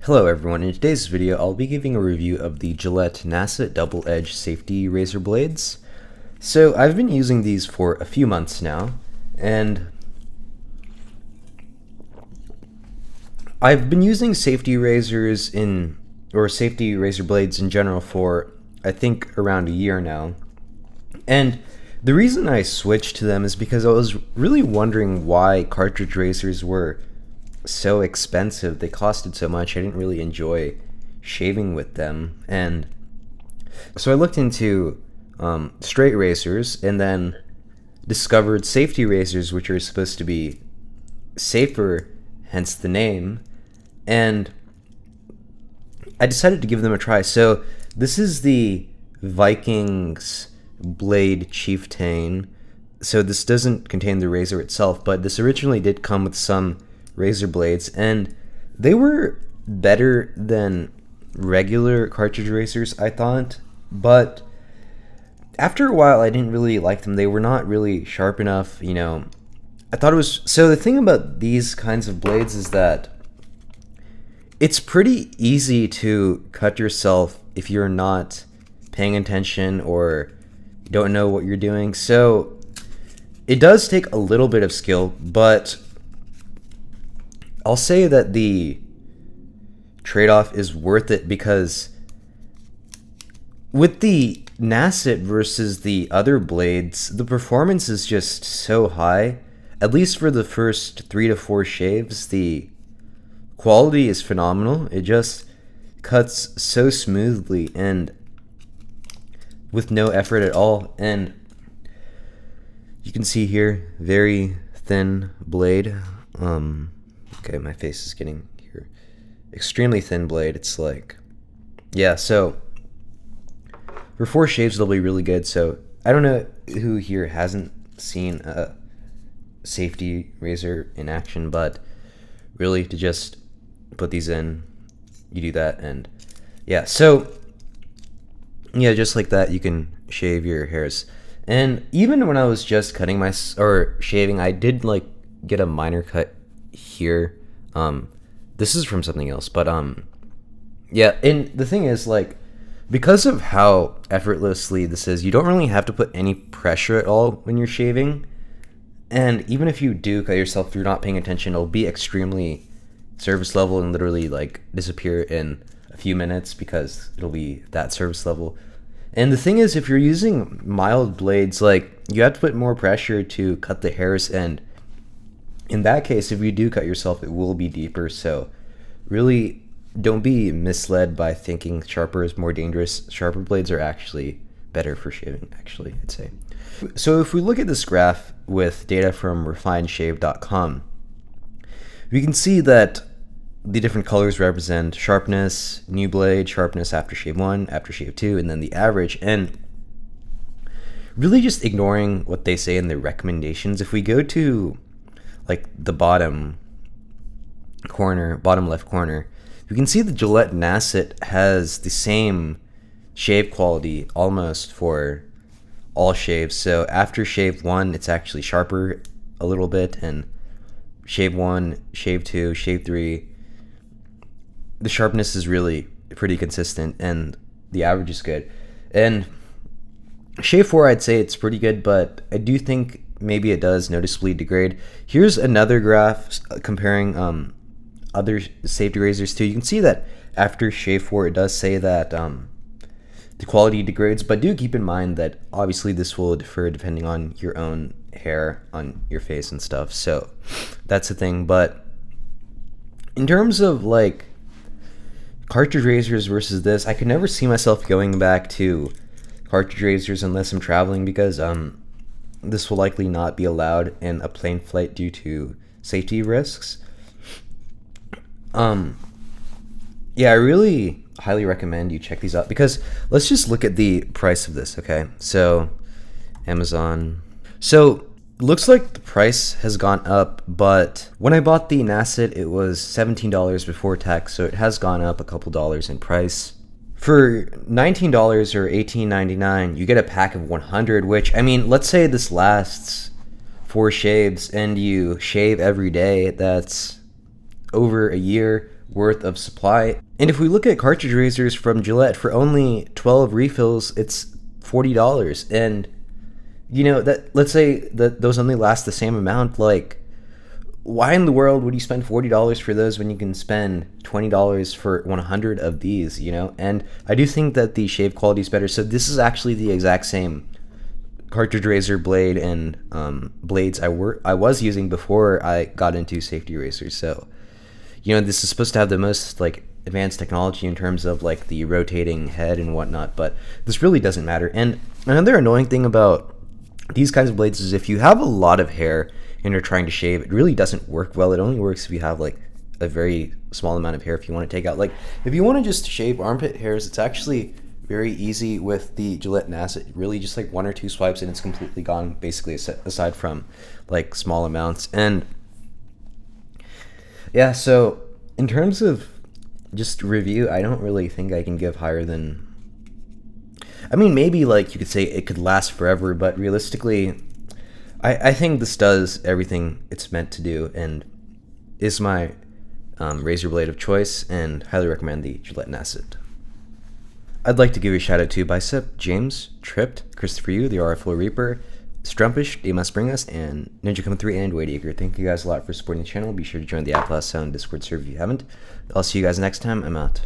Hello everyone, in today's video I'll be giving a review of the Gillette Nacet double-edged safety razor blades. So I've been using these for a few months now, and I've been using safety razors safety razor blades in general for I think around a year now. And the reason I switched to them is because I was really wondering why cartridge razors were so expensive. They costed so much. I didn't really enjoy shaving with them, and so I looked into straight razors and then discovered safety razors, which are supposed to be safer, hence the name, and I decided to give them a try. So this is the Vikings Blade Chieftain. So this doesn't contain the razor itself, but this originally did come with some razor blades, and they were better than regular cartridge razors, I thought, but after a while I didn't really like them. They were not really sharp enough, I thought it was. So the thing about these kinds of blades is that it's pretty easy to cut yourself if you're not paying attention or don't know what you're doing. So it does take a little bit of skill, but I'll say that the trade-off is worth it, because with the Nacet versus the other blades, the performance is just so high. At least for the first 3 to 4 shaves, the quality is phenomenal. It just cuts so smoothly and with no effort at all. And you can see here, very thin blade. Okay, my face is getting here. Extremely thin blade. It's like, yeah, so for 4 shaves, it'll be really good. So I don't know who here hasn't seen a safety razor in action, but really to just put these in, you do that, and yeah, so yeah, just like that, you can shave your hairs. And even when I was just cutting shaving, I did like get a minor cut here. This is from something else, but yeah, and the thing is, like, because of how effortlessly this is, you don't really have to put any pressure at all when you're shaving. And even if you do cut yourself, if you're not paying attention, it'll be extremely service level and literally like disappear in a few minutes, because it'll be that service level. And the thing is, if you're using mild blades, like, you have to put more pressure to cut the hairs, and in that case, if you do cut yourself, it will be deeper. So really don't be misled by thinking sharper is more dangerous. Sharper blades are actually better for shaving, actually, I'd say. So if we look at this graph with data from refinedshave.com, we can see that the different colors represent sharpness, new blade, sharpness after shave 1, after shave 2, and then the average. And really just ignoring what they say in the recommendations, if we go to like the bottom left corner, you can see the Gillette Nacet has the same shave quality almost for all shaves. So after shave 1, it's actually sharper a little bit, and shave 1, shave 2, shave 3, the sharpness is really pretty consistent, and the average is good. And shave 4, I'd say it's pretty good, but I do think maybe it does noticeably degrade. Here's another graph comparing other safety razors too. You can see that after shave 4, it does say that the quality degrades, but do keep in mind that obviously this will differ depending on your own hair on your face and stuff. So that's the thing. But in terms of like cartridge razors versus this, I could never see myself going back to cartridge razors unless I'm traveling, because this will likely not be allowed in a plane flight due to safety risks. Yeah, I really highly recommend you check these out, because let's just look at the price of this, okay? So Amazon. So looks like the price has gone up, but when I bought the Nacet, it was $17 before tax, so it has gone up a couple dollars in price. For $19 or $18.99, you get a pack of 100, which, I mean, let's say this lasts 4 shaves and you shave every day. That's over a year. worth of supply. And if we look at cartridge razors from Gillette, for only 12 refills, it's $40. And that, let's say that those only last the same amount. Like, why in the world would you spend $40 for those when you can spend $20 for 100 of these? And I do think that the shave quality is better. So this is actually the exact same cartridge razor blade and blades I was using before I got into safety razors. So this is supposed to have the most like advanced technology in terms of like the rotating head and whatnot, but this really doesn't matter. And another annoying thing about these kinds of blades is if you have a lot of hair and you're trying to shave, it really doesn't work well. It only works if you have like a very small amount of hair. If you want to take out, like, if you want to just shave armpit hairs, it's actually very easy with the Gillette Nacet. Really just like 1 or 2 swipes and it's completely gone, basically, aside from like small amounts. And yeah, so in terms of just review, I don't really think I can give higher than, I mean, maybe like you could say it could last forever, but realistically, I think this does everything it's meant to do and is my razor blade of choice, and highly recommend the Gillette Nacet. I'd like to give a shout out to Bicep, James, Tripped, Christopher Yu, the RFO Reaper, Strumpish, Damas Bring Us, and Ninja Come 3 and Wade Eager. Thank you guys a lot for supporting the channel. Be sure to join the Atlas Sound Discord server if you haven't. I'll see you guys next time. I'm out.